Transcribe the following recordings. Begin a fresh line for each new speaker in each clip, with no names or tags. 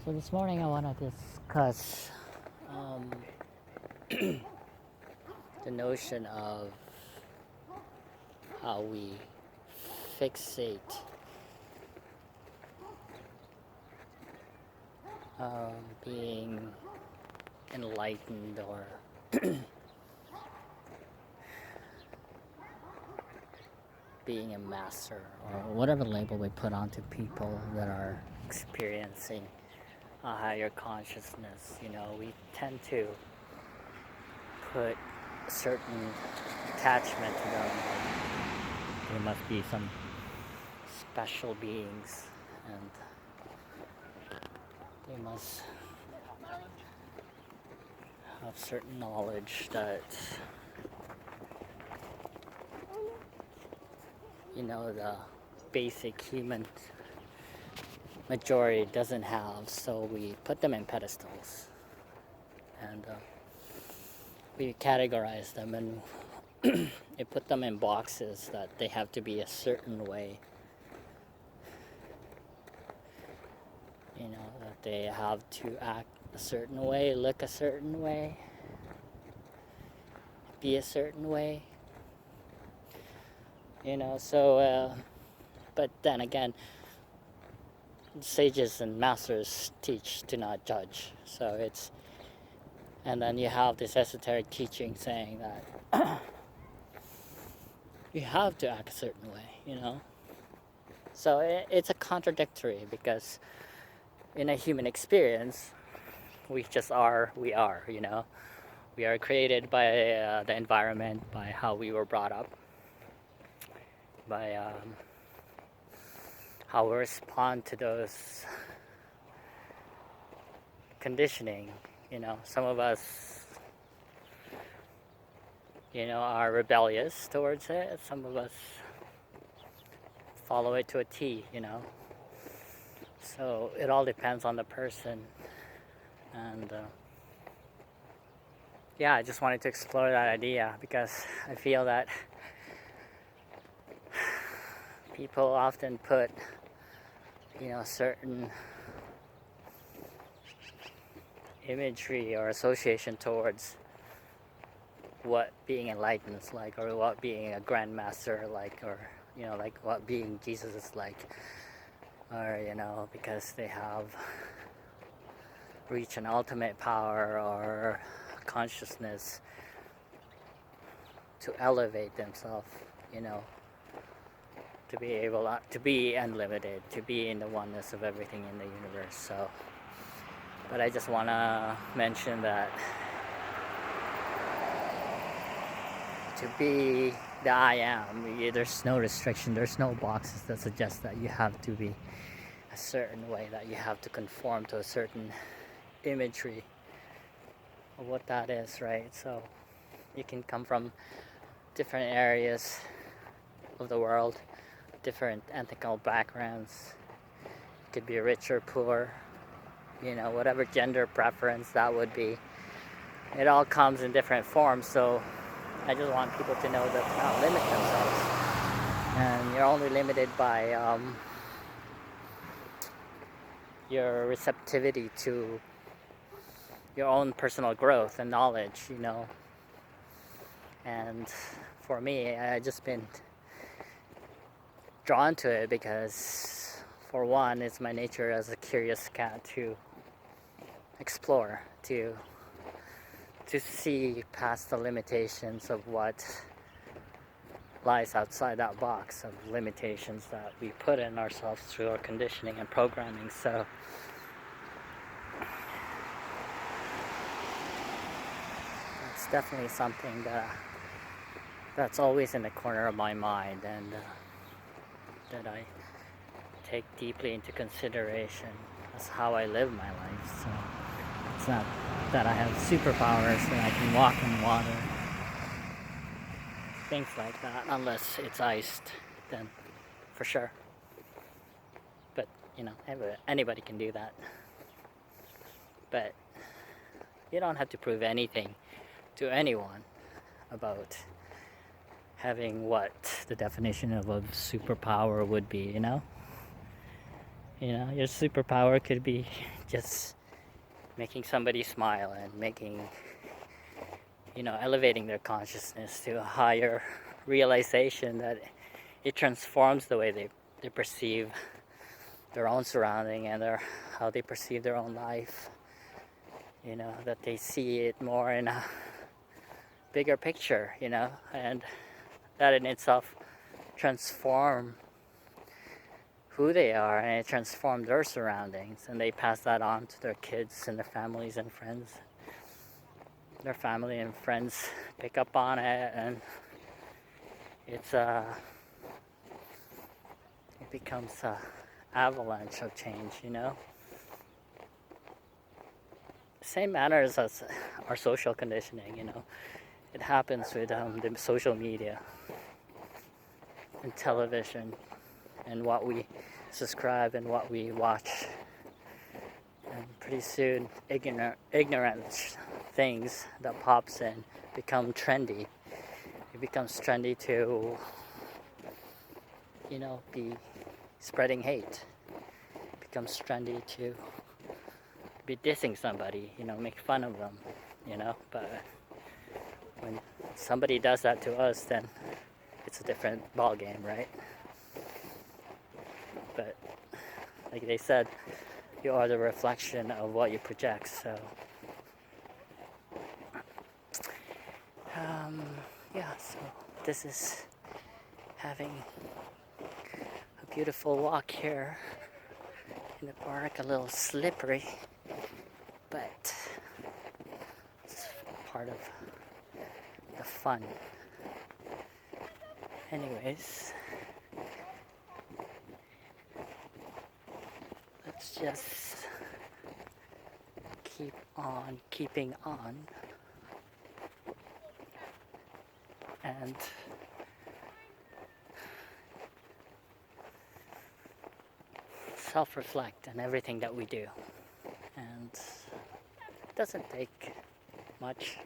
So this morning I want to discuss um, the notion of how we fixate being enlightened or being a master or whatever label we put onto people that are experiencing a higher consciousness. We tend to put a certain attachment to them. Like they must be some special beings and they must have certain knowledge that the basic human majority doesn't have, so we put them in pedestals and we categorize them and we put them in boxes that they have to be a certain way, that they have to act a certain way, look a certain way, be a certain way, but then again, sages and masters teach to not judge. And then you have this esoteric teaching saying that you have to act a certain way, So it's a contradictory because in a human experience, we just are, we are. We are created by the environment, by how we were brought up, by how we respond to those conditioning. Some of us, are rebellious towards it. Some of us follow it to a T, So it all depends on the person. And I just wanted to explore that idea because I feel that people often put, certain imagery or association towards what being enlightened is like, or what being a grandmaster like, or like what being Jesus is like, or because they have reached an ultimate power or consciousness to elevate themselves, to be able to be unlimited, to be in the oneness of everything in the universe. So, but I just want to mention that to be the I am, there's no restriction, there's no boxes that suggest that you have to be a certain way, that you have to conform to a certain imagery of what that is, right? So you can come from different areas of the world, different ethnical backgrounds. You could be rich or poor, whatever gender preference that would be. It all comes in different forms, so I just want people to know that to not limit themselves. And you're only limited by your receptivity to your own personal growth and knowledge, And for me, I just been drawn to it because, for one, it's my nature as a curious cat to explore, to see past the limitations of what lies outside that box of limitations that we put in ourselves through our conditioning and programming. So it's definitely something that's always in the corner of my mind, and that I take deeply into consideration as how I live my life. So it's not that I have superpowers that I can walk in water, things like that, unless it's iced, then for sure. But anybody can do that. But you don't have to prove anything to anyone about having what the definition of a superpower would be, Your superpower could be just making somebody smile and making, elevating their consciousness to a higher realization that it transforms the way they perceive their own surrounding and how they perceive their own life. That they see it more in a bigger picture, and that in itself transform who they are, and it transforms their surroundings, and they pass that on to their kids and their families and friends. Their family and friends pick up on it, and it becomes a avalanche of change, Same matters as our social conditioning, It happens with the social media and television and what we subscribe and what we watch. And pretty soon, ignorant things that pops in become trendy. It becomes trendy to, be spreading hate. It becomes trendy to be dissing somebody, make fun of them, But when somebody does that to us, then it's a different ball game, right? But like they said, you are the reflection of what you project. So so this is having a beautiful walk here in the park, a little slippery, but it's part of the fun. Anyways, let's just keep on keeping on and self-reflect on everything that we do. And it doesn't take much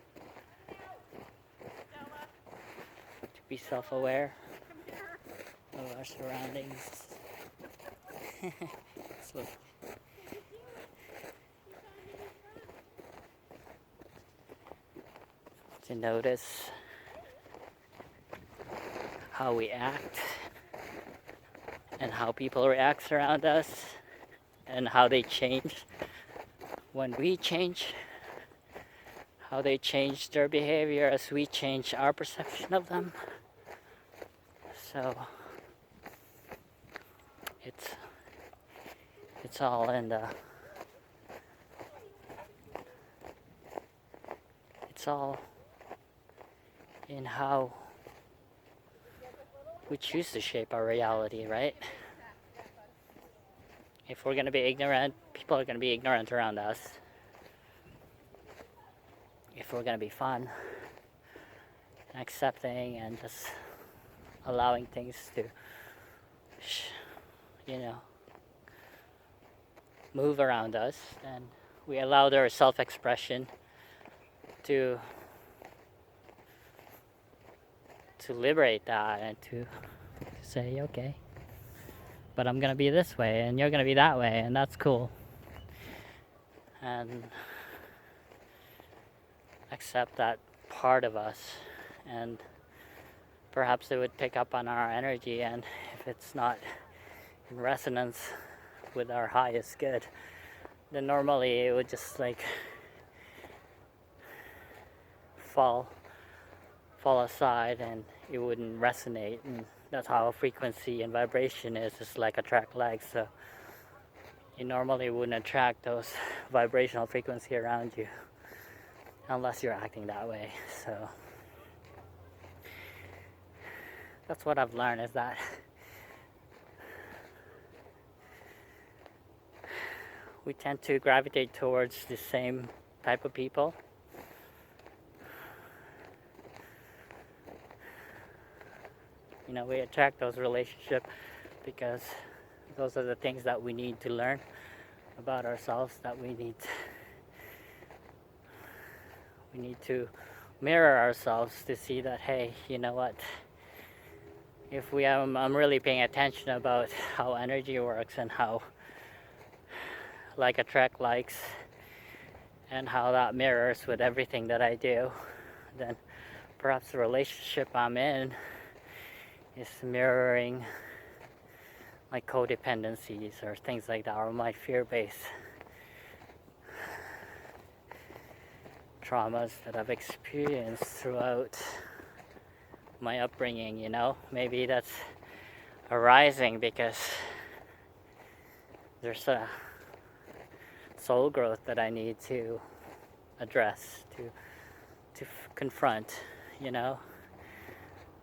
to be self-aware of our surroundings. Let's look. To notice how we act and how people react around us and how they change when we change, how they change their behavior as we change our perception of them. So it's all in the in how we choose to shape our reality, right? If we're going to be ignorant, people are going to be ignorant around us. If we're going to be fun and accepting and just allowing things to, move around us, then we allow their self-expression to liberate that and to say, okay, but I'm gonna be this way and you're gonna be that way, and that's cool, and accept that part of us, and perhaps it would pick up on our energy, and if it's not in resonance with our highest good, then normally it would just fall aside and it wouldn't resonate. And that's how frequency and vibration is. It's like attract like. So you normally wouldn't attract those vibrational frequency around you unless you're acting that way. So that's what I've learned, is that we tend to gravitate towards the same type of people. We attract those relationships because those are the things that we need to learn about ourselves, that we need to mirror ourselves to see that, hey, you know what, if I'm really paying attention about how energy works and how like attract likes, and how that mirrors with everything that I do, then perhaps the relationship I'm in is mirroring my codependencies or things like that, or my fear-based traumas that I've experienced throughout my upbringing, you know? Maybe that's arising because there's a soul growth that I need to address, to confront, you know?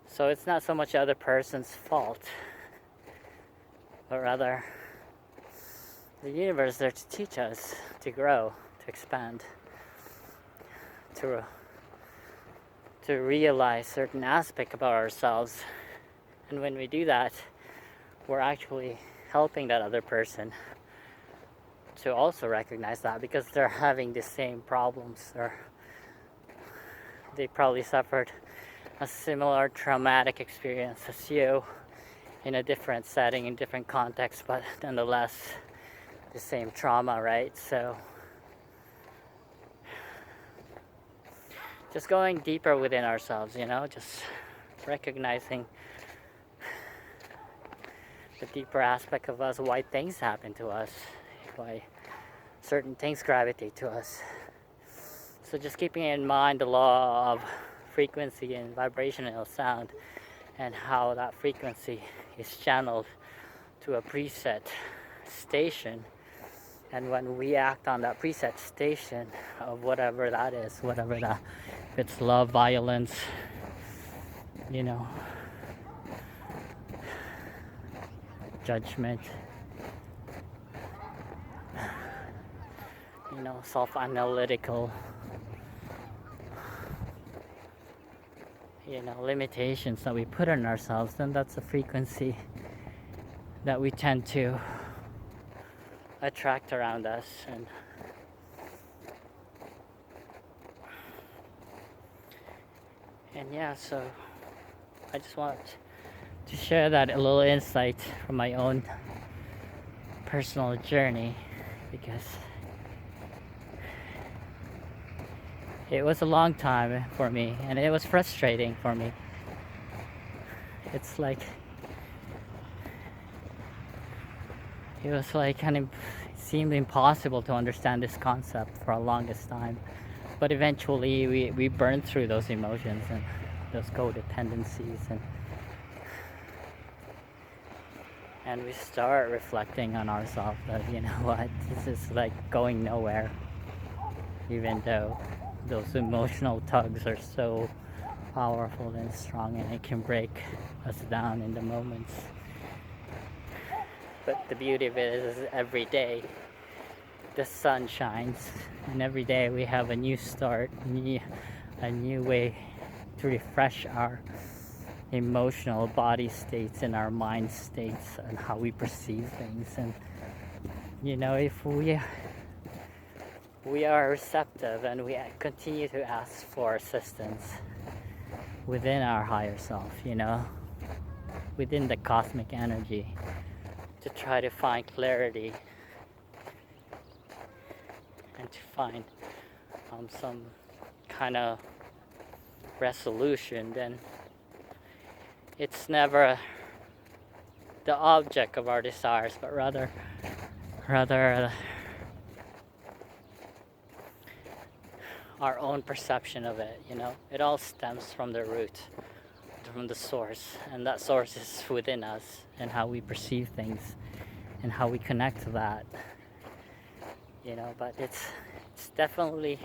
So it's not so much the other person's fault, but rather the universe is there to teach us, to grow, to expand, to realize certain aspect about ourselves. And when we do that, we're actually helping that other person to also recognize that, because they're having the same problems, or they probably suffered a similar traumatic experience as you in a different setting, in different context, but nonetheless the same trauma, right? So just going deeper within ourselves, you know, just recognizing the deeper aspect of us, why things happen to us, why certain things gravitate to us. So just keeping in mind the law of frequency and vibrational sound, and how that frequency is channeled to a preset station, and when we act on that preset station of whatever that is, whatever that, if it's love, violence, you know, judgment, you know, self-analytical, you know, limitations that we put on ourselves, then that's a frequency that we tend to attract around us. And yeah, so I just want to share that a little insight from my own personal journey, because it was a long time for me, and it was frustrating for me. It's like, it was like it seemed impossible to understand this concept for the longest time. But eventually we burned through those emotions and those codependencies, and we start reflecting on ourselves that, you know what, this is like going nowhere, even though those emotional tugs are so powerful and strong, and it can break us down in the moments. But the beauty of it is every day the sun shines, and every day we have a new start, a new way to refresh our emotional body states and our mind states and how we perceive things. And you know, if we are receptive and we continue to ask for assistance within our higher self, you know, within the cosmic energy, to try to find clarity and to find some kind of resolution, then it's never the object of our desires, but rather our own perception of it, you know. It all stems from the root, from the source, and that source is within us, and how we perceive things and how we connect to that, you know. But it's definitely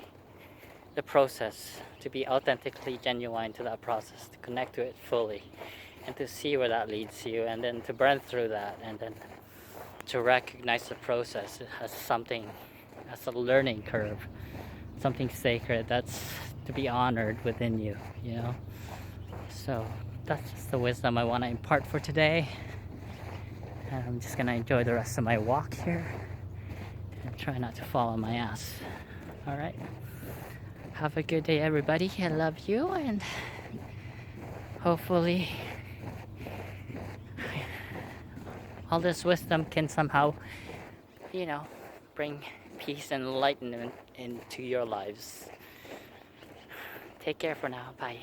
the process to be authentically genuine to that process, to connect to it fully, and to see where that leads you, and then to burn through that, and then to recognize the process as something, as a learning curve, something sacred that's to be honored within you, you know. So that's just the wisdom I want to impart for today, and I'm just gonna enjoy the rest of my walk here and try not to fall on my ass. All right, have a good day, everybody. I love you, and hopefully all this wisdom can somehow, you know, bring peace and enlightenment into your lives. Take care for now. Bye.